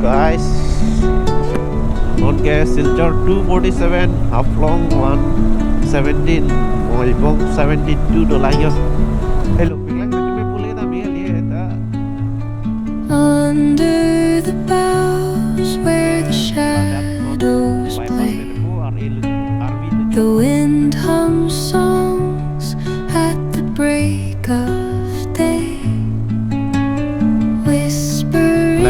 guys. Nonke Silchar 247, Haflong 117, Moibong 72 dolayos. Hello, biglang may puli na miya lieta. Under the boughs where the shadows play, the wind hums songs at the break of day, whispering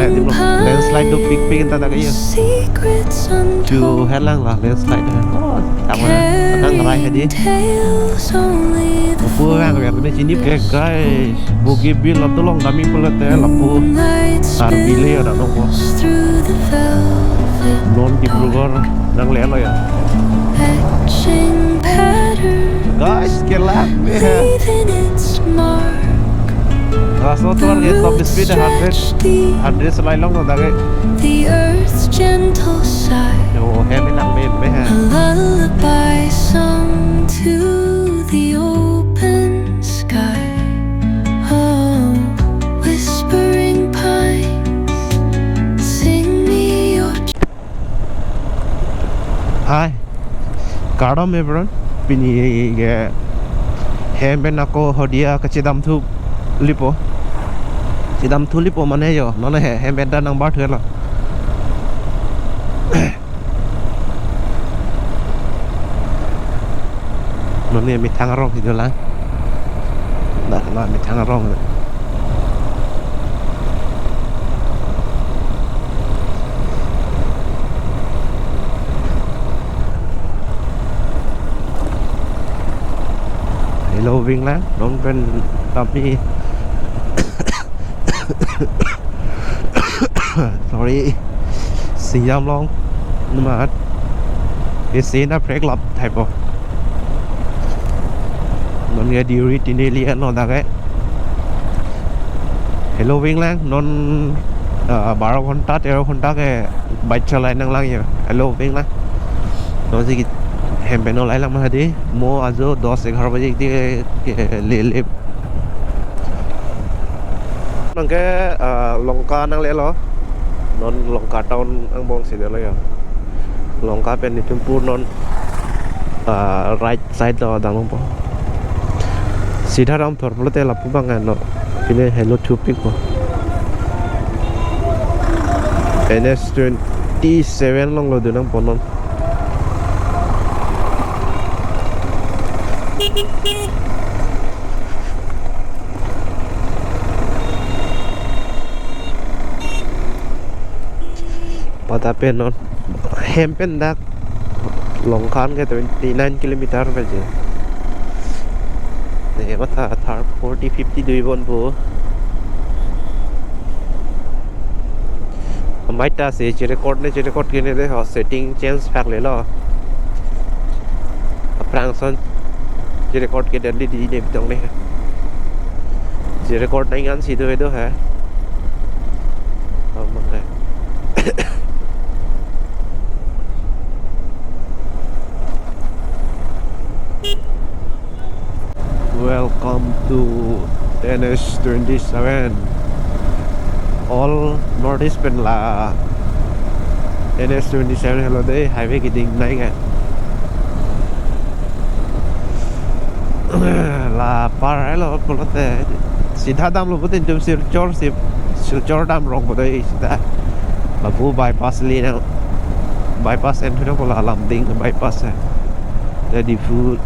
Landslide do big big ta kayo. secrets Chu untold, helang lah landslide. Oh, tama na. Nang rai hadi. tales only the Lapu yang kaya ni sini ke guys. Bugi bil tolong kami pula teh lapu. moonlight Arbile ada nongko. spills through the velvet Non di Bogor nang lelo ya. etching pattern, Guys, kelak ya. leaving its mark. Raso tuan ke top speed 100 Deep, 100 selai long tak ke. the earth's gentle sigh, Yo, hemi lang me a lullaby sung to the open sky. Oh, whispering pines, sing me your Hai. Kado me bro. Pini ke hemben ako hodia kecidam tu lipo. Cidam tu lipo mana yo? Nona hemben dan nang bar tu lah. Nona mi tangarong itu lah. Nah, mi tangarong. Hello วิ่งแล้วน้องเป็นตอนนี้ sorry สียามลองนมาดเอซีน่าเพลกลับไทยปะนนเงียดีริตินเลียนนตาแก Hello วิ่งแล้วนน12 घंटा 13 घंटा के bike चलाए नंग lang ya Hello วิ่งแล้วนนสิHempen olay lang mahadi mo ajo 10-11 bajik di lelip nangke longka nang lelo non longka town ang bong sida lo ya longka pen ni tumpu non right side lo dang po sida ram thor plote lapu bangan no ini hello tupik po NS 27 long lo dunang ponon pada penon hempen dak longkan ke 29 kilometer baje ne mata thar 40 50 dui bon bu maita se record kene de setting change phak le lo prangson record ke dan di ne bitong ne record nai ngan si do ha mangga Welcome to NS 27 all northeast pen la NS 27 hello day highway ki ding nai ga la par hello polote sidha dam lo putin tum silchor dam rong bodai sida la bu bypass li na bypass entry ko la lam ding bypass hai jadi food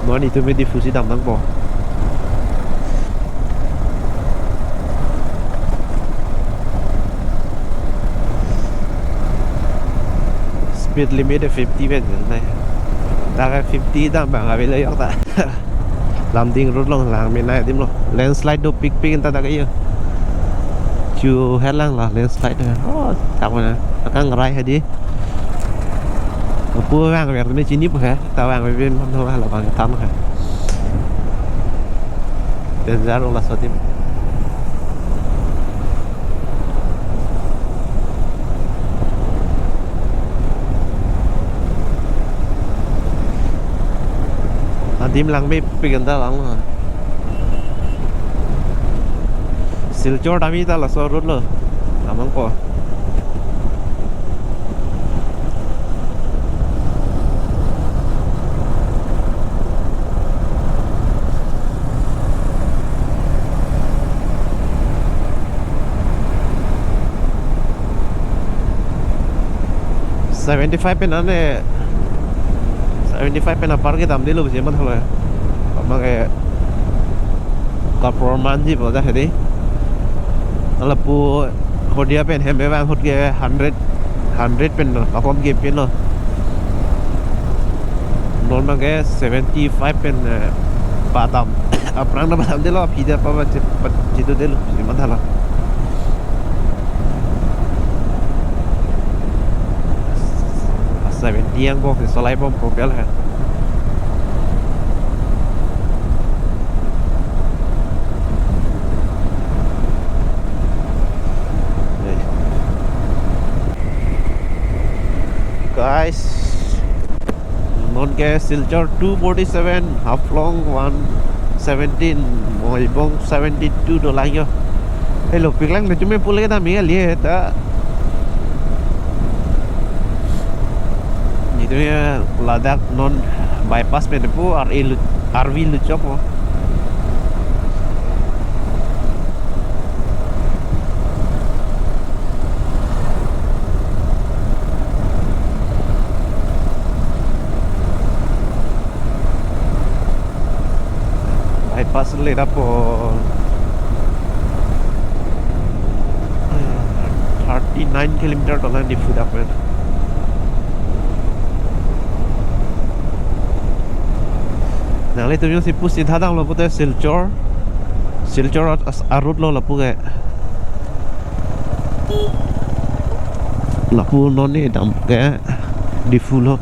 Nó itu me di fusi dam nang po speed limit 50 pen này ta 50 dam bang abe le yok ta lam ding rút long lang me nai dim lo landslide do big big ta kayo chu helang lah landslide oh tak mana akan ngerai hadi Pua vang về cái chín nếp hả? Tao vang về bên không thôi là bằng tăm hả? Tiền giá luôn là số tim. Tim lang mấy pin ta lắm rồi. Silchor kami ta la so rut lo amang po. $75 pe nane 75 pe na par ke dam dilu je man holo amang e ka performance ji boda hedi ala pu hodia pen hem bang hot ge 100 pen no akom ge pen no non mang ge 75 pen pa dam aprang na dam dilu pida pa ba jitu dilu je man hala 70 yang bok selai bom kopel ha guys non ke Silchor 247 Haflong 117 moi bong 72 dolar yo hello piklang na chume pule ta mi liye ta itu ya Ladakh non bypass pe depu RV Luchok mo bypass le dapo 39 kilometer tolan di food up nang le tu yung si pus sin thadang lo pute Silchor arut lo lapu ke lapu non ni dam ke di fulo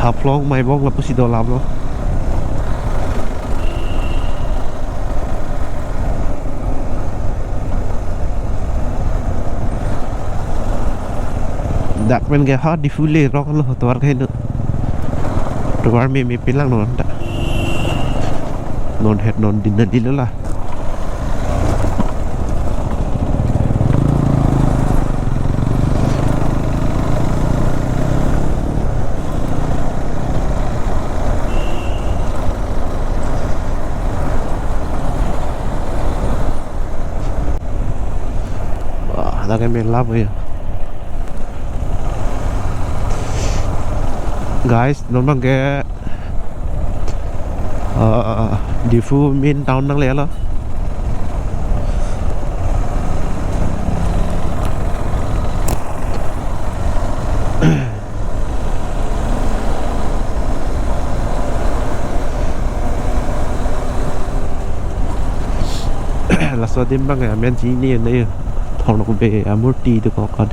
Haflong mai bong lapu si do lam lo dak men ke ha di fule rok lo twar ke no tuar mi pilang non tak non head non dinner di lah wah ada kan melap ya guys non ke di Phu Min town nang le lo la so dim bang men ji ni ne thong ko be amurti to ko ka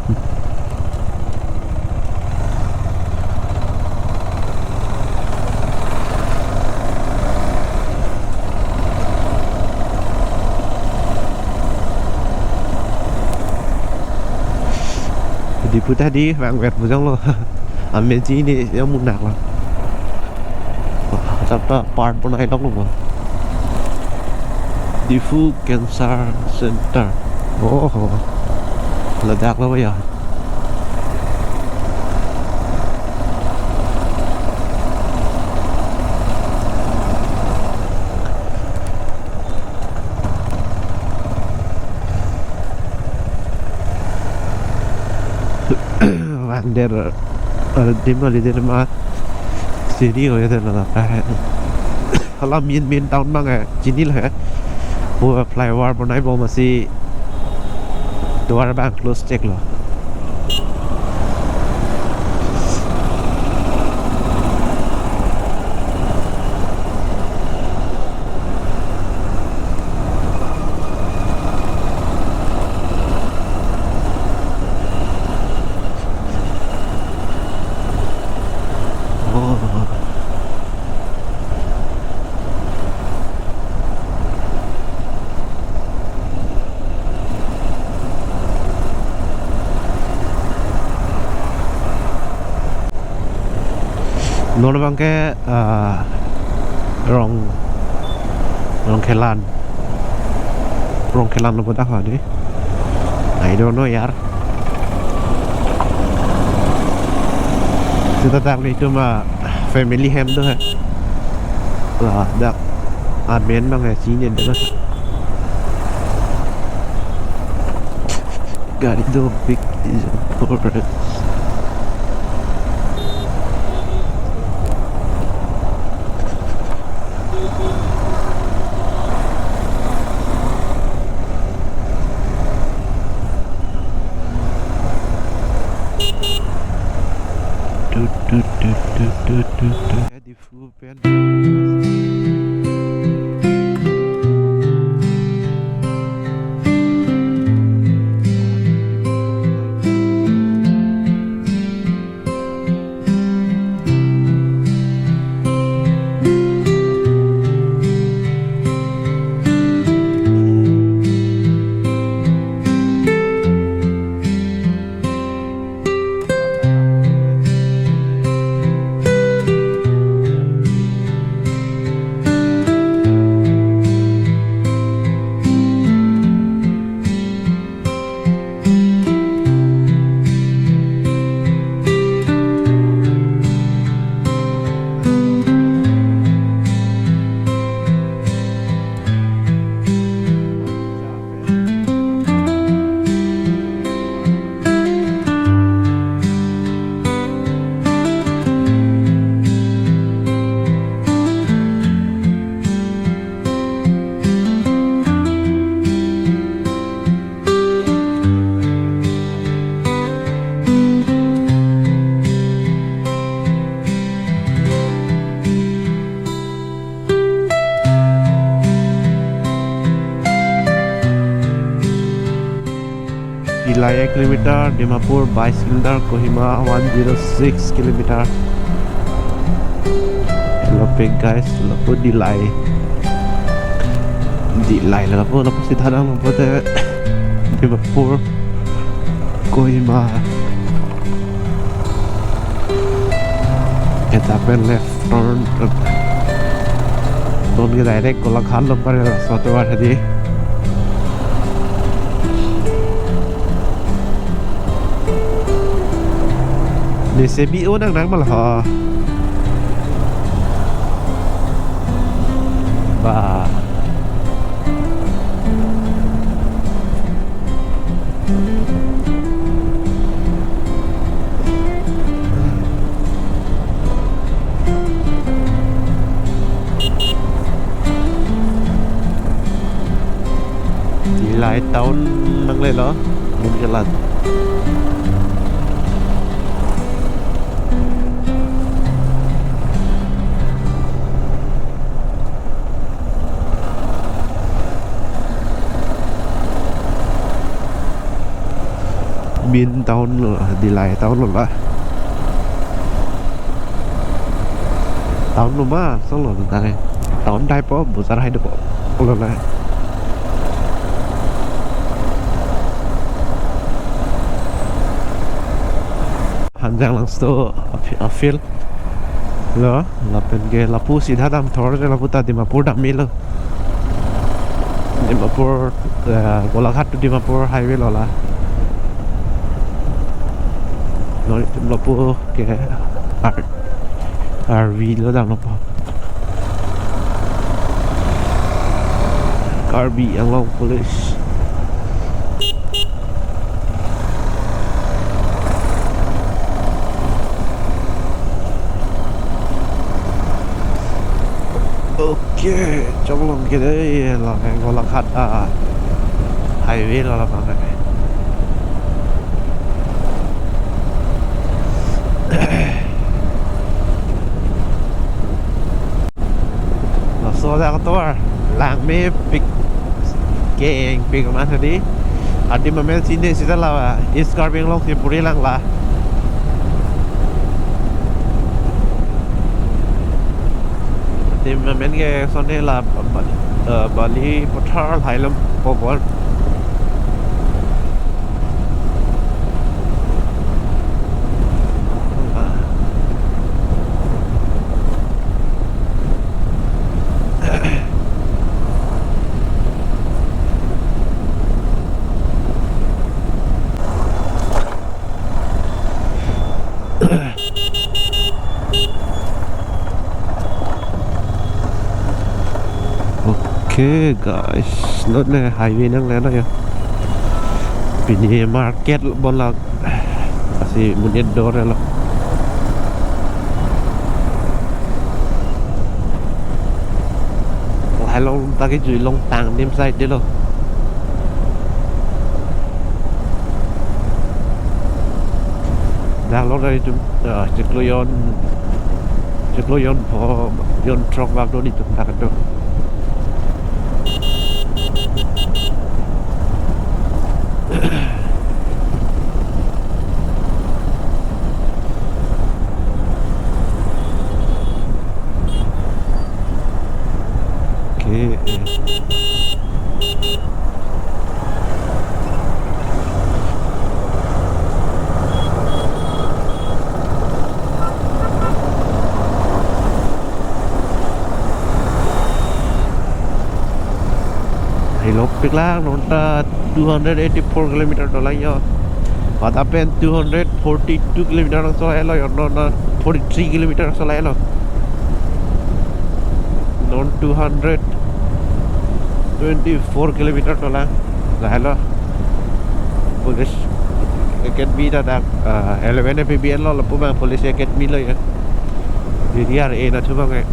di putar di vàng vẹt vào trong lo ở miền Chí này nó muốn nạc lắm chắc là part bên này đóng luôn đi Phu Cancer Center là đạt lắm bây giờ der dim là đi mà sini rồi thế là kalau min tahun bang jadi lah buat flyover pun naik bawa masih 2 bang close check loh non bang ke rong kelan rong kelan lo dah ni. I don't know यार. Kita tak itu mah family ham tu है. Lah dak admin bang ya sini dah. God, it's so big is important. Di Fupen. Dilai 1 kilometer, Dimapur 22 kilometer, Kohima 106 kilometer. Lope guys, lope Dilai lah po, lope si Thadang lope te Dimapur, Kohima. Kita pen left turn, don't get direct Golaghat lope par suatu hari. Ni CBO nang malah ba di lại tahun nang le lo mun jalan bin tahun lo Dilai tahun lo lah tahun lo mah solo tentang tahun dai po besar hai dok lo lah hanjang langsung afil lo lapen ge lapu sidha dam thor je lapu ta Dimapur dam milo Dimapur Golaghat to Dimapur highway lo lah nó po cái RV nó đang nó po RV along police ok trong lòng cái đấy là cái Golaghat highway là bằng này so ra to lang me pick keng pick ma tadi adi mamel sini sita la escarping long si puri lang la adi mamel ke sonne la Bali pothar hailam popor Okay guys, nốt này highway nang lena ya. Pini market bon la kasi munid door la. Hai long ta cái chữ long tàng đêm say đấy lo. Đang lúc đây chúng chiếc lô yon phò yon truck vào đó đi chúng ta cần Piklang nonta 284 km dolai yo. Patapen 242 km solai lo yo non 43 km solai lo. Non 224 km dolai. Lah lo. Police academy da 11 PBN lo lepu bang police academy lo ya. Di RA na tu bang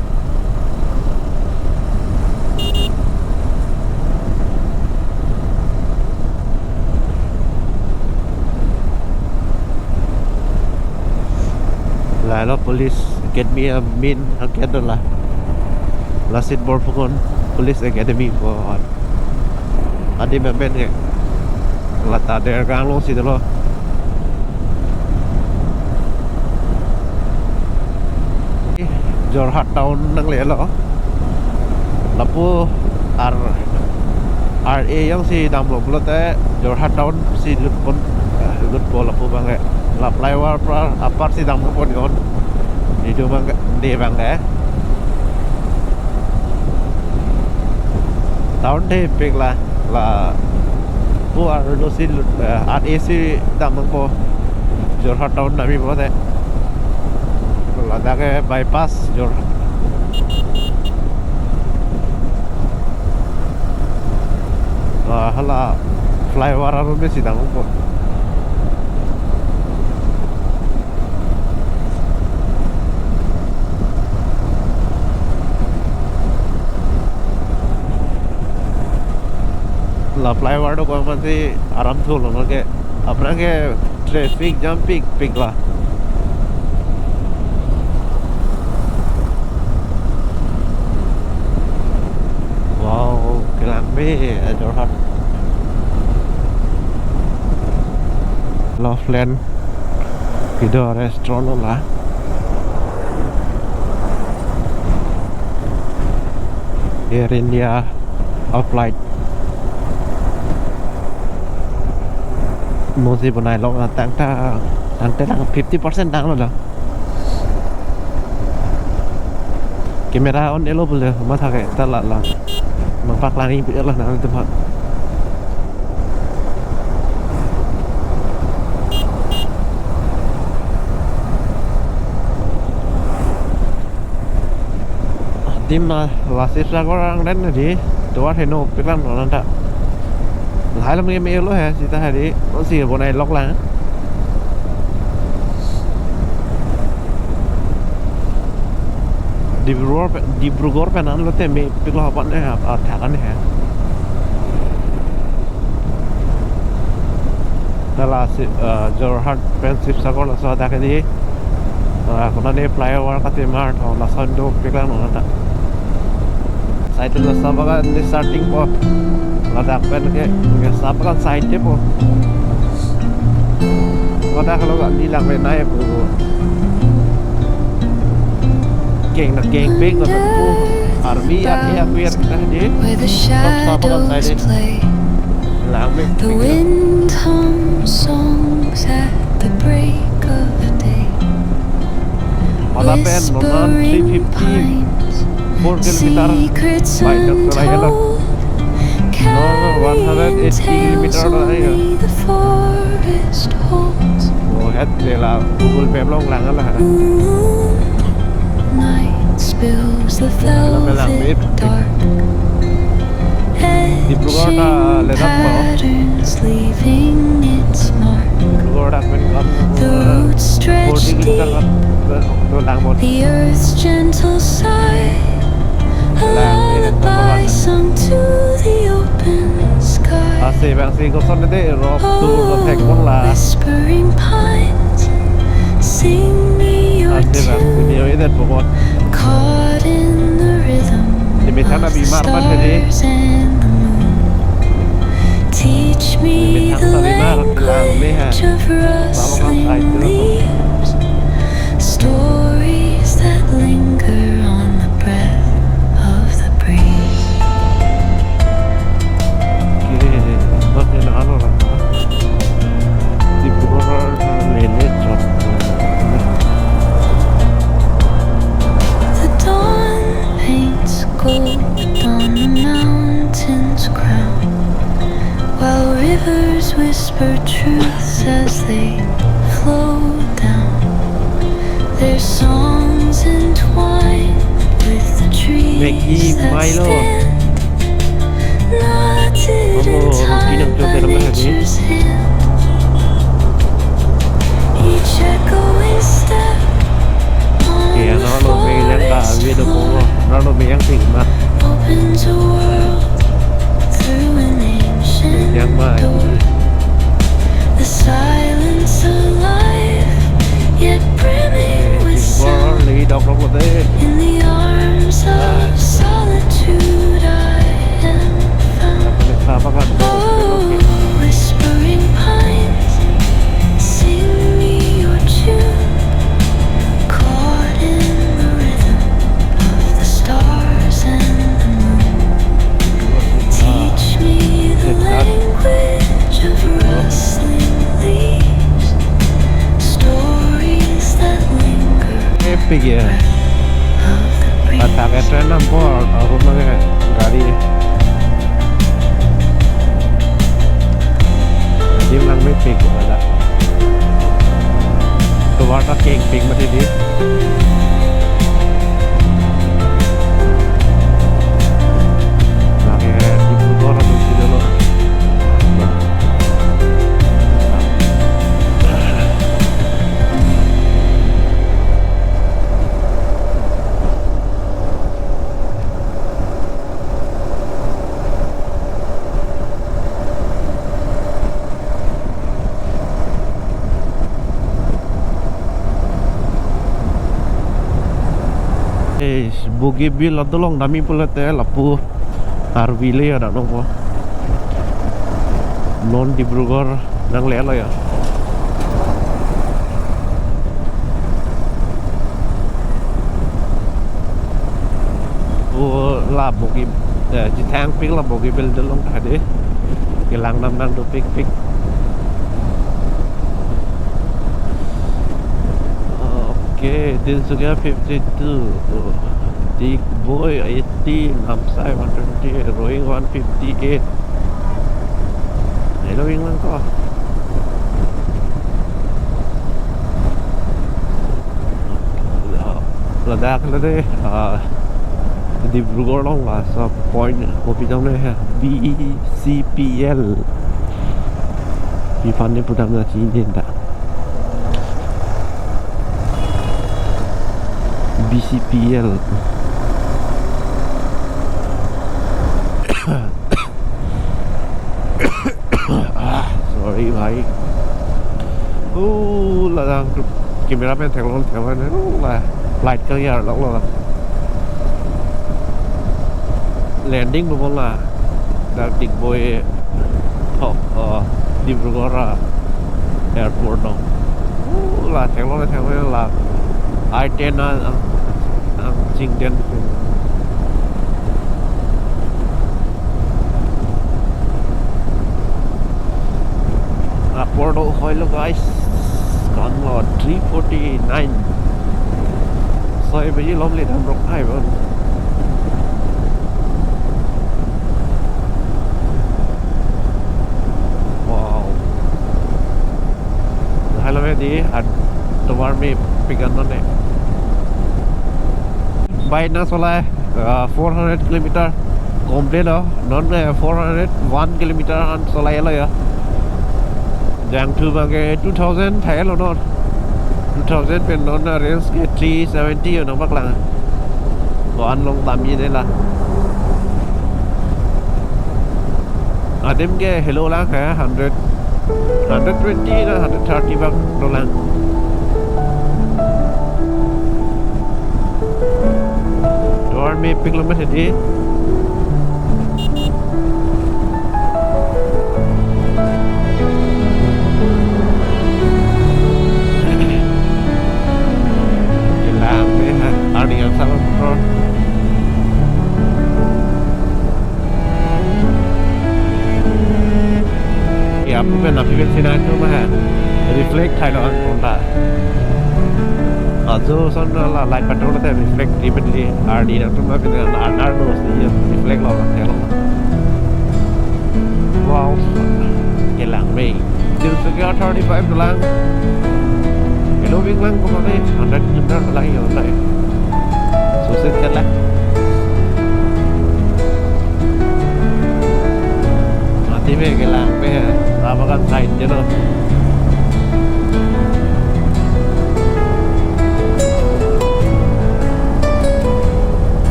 là police academy main academy lah lasit bor pukon police academy ko adi memben ke lata der kang long si lo Jorhat town nang le lo lapu RA yang si dam lo te Jorhat town si lupon lut lapu bang la flyover apar si dam pon kon di do bang de bang de tahun de pek la pu ar do si RAC dam po Jorhat town nami bo de la da ke bypass Jorhat hala flyover aro be si dam po la flyover do ko mati aram thul no ke apna ke traffic jam pick la wow kelang be Jorhat Loveland Kido restaurant lah Air India flight Mosi bên này lo là tăng tới 50% tăng rồi đó. Camera on elo boleh, masa kayak telat lah. Mampak lari biar lah nanti tempat. Tim wasit orang dan di dua heno piklan orang tak. Hai lắm em yêu lo hả chị ta hay đi nó xì bộ này lóc lá Dibrugar penan lo teme piklo hapan ne ha thakan ne ha tala Jorhat Friendship Sakor la sa ta ke di kona ne flyover ka te mar tho la sando piklan no ta site la sa baga ni starting po Ladak pen ke sapa kan side po. Kada kalau gak bilang naik po. Geng pek ko po. Army at kuya kita di. Sapa kan side. Lame. The wind hums songs at the break of day. Kada pen non 350 4 kilometer by Dr. Ayala. No, 180 km rồi. Ồ, hết đây là Google Maps long lặng đó là hả? Nó mới làm biết. sangat tulang mon. The earth's gentle sigh, a lullaby sung to the open sky. Asih bang sih kau sana deh rob tu rotek mon lah. Whispering pines, sing me your Asih bang tune. video ini pokok. Caught in the rhythm Di sana of the bimar pas jadi. stars and the moon. Teach me the language of rustling leaves, stories that linger on the breath of the breeze. Okay, macam mana orang? Di bawah lele cot. The dawn paints gold on the mountain's crown, while rivers whisper truths as they flow down. Their songs entwined with the trees that stand, knotted in time by nature's hand. Each echoing step on Kaya the nakalog may ilang forest video ko. floor Nakalog may yang tingma. opens a world through an ancient Yang mai. door. The silence alive, yet brimming with sound. Lagi dok dok deh. In the arms of solitude I am found. Apa kan? Oh, whispering pines, sing me your tune. Caught in the rhythm of the stars and the moon. Teach me the language of rustling leaves, stories that linger Epic ya. of the breeze. Pakai tren nampol. Aku pakai gari. Dia bilang epic ada. Keluar tak camping macam ni. Pakai di Bogor atau di dulu. Bougainville adolong nami pula teh lapu Arvile ada nopo non Dibrugarh nang lelo ya. La Bougainville chỉ thang pik la Bougainville adolong tadi kilang nam nang do pik. Okay, Tinsukia 52, Dick Boy 80, Namsai 120, Rowing 158. Này Rowing lang ko. Ladakh là đây, Dibrugarh long là sa point của phía trong đây ha, BCPL. Vì fan này putam na chi din ta. BCPL. Sorry भाई. Là camera bên theo nó là light cái giờ đó là landing đúng là đang định boy Dibrugarh airport đó. Là theo là I-10 ang Jingdian Porto Hoilo guys còn là 349 soi bây giờ lom lên làm rộng hai vâng wow hai là đi at tomar mi pigando ne by na solai 400 km complete non 401 km an solai lo ya jang thu bang ke 2000 thai lo non 1000 เป็นนนเรนส์เก370อยู่น้องบักลังก่อนลงตามยี่นี่ละAdim ke hello lang hai 100 120 na 130 bak no lang Door me kilometer di Hilang deh ada yang salah motor Ya, aku kan nabi sinar tu mah, reflect Thailand konda. Ajo sana lah light patrol tu reflect repeatedly. RD na tu mah kan RD nos ni reflect lah kalau. Wow, kelang mei. Jil sekian 35 dolang. Hello bing lang kau mana? 100 kilometer dolang yang mana? Susah jalan. Mati mei kelang mei. Apa kan side je noh.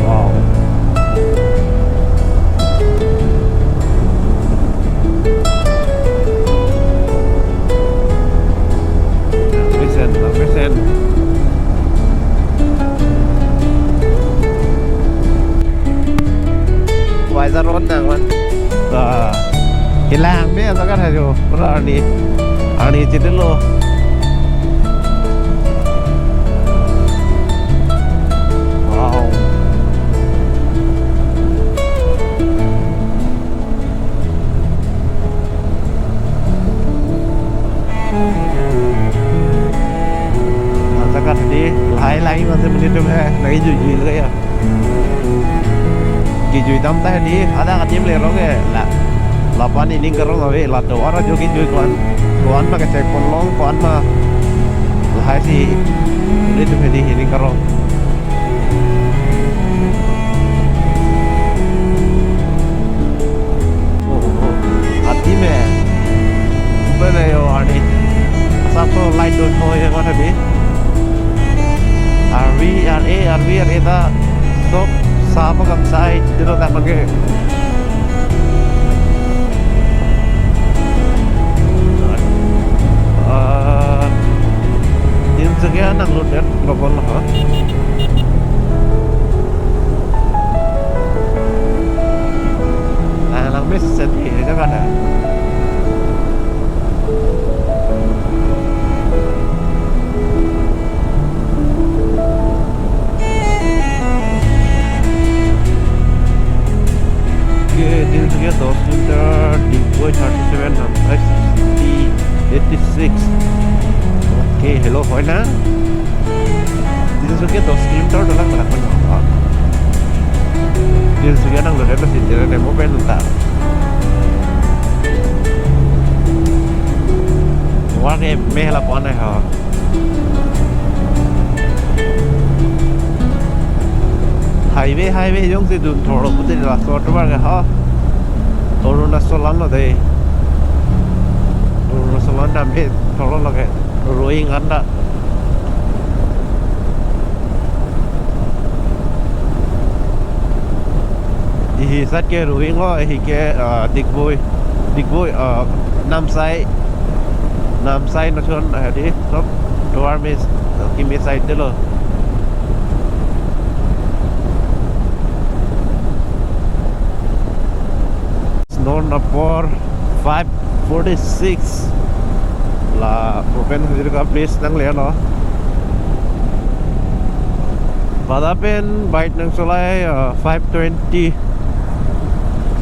Wow. Listen. Wiser road nang man. Hilang be asakan hajo. Ani jadi lo. Wow. Asakan di lain masih menit tu lagi jujur ke ya. Kijui tam tah di ada katim le roge la lapan ini kerong awe la to ara jo kijui kuan ma ka cek ponlong kuan ma lahai si ini tu di ini kerong ati me bene yo ani asap to light do thoi ko thabi RV ta stop Sama kam sai dilo tak pakai. Din sekian nang ludet lokal lah. Lang mes sedih je kan. Din sekian 2 liter Decoy 37 sampai 86. Oke, hello hỏi na. Din sekian 2 liter dolang berapa nyawa? Din sekian nang ludet masih jalan demo pen entar. Wah ke meh lah puan ha. Highway yung si dun thoro puti la sort bar ga ha. Arunachalan lo dei. Arunachalan nam he thoro lage rowing anda. Hi sat ke rowing lo hi ke Digboi Nam Sai nó chọn ở đi nó door me kim me side de lo Snow number 546 là proven hadir ka place nang le no pada pen bike nang solai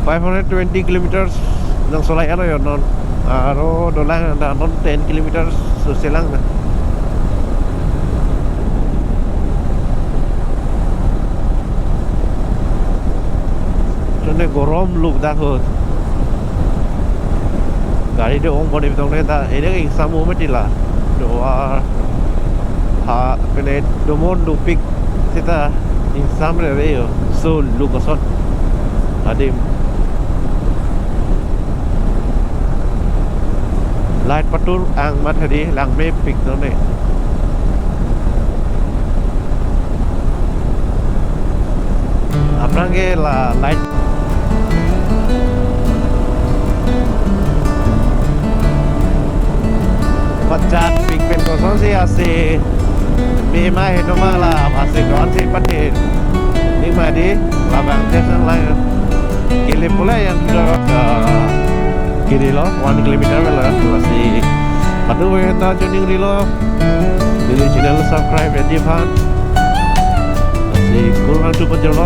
520 kilometers nang solai ano yon non aro dolang na non 10 kilometers so silang na Jone gorom look dakho gari de ong boni bitong ta ede ing samu metila do ha pene domon do pick sita ing samre reo so look ason adim light patur ang matadi lang may pick no ne apna ke la light Pacat pick pen kosong si asi mi mai no mala pasti kawan si patin ni madi labang tes yang lain kili pula yang sudah ke kiri lo 1 kilometer lah masih padu yang tak joining di lo di channel subscribe ya di pan masih kurang tu penjel lo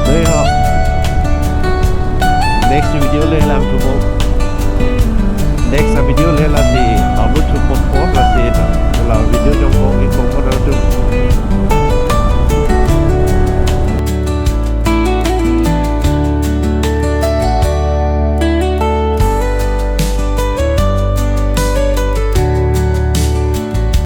deh ho next video le lang tu next video le lah si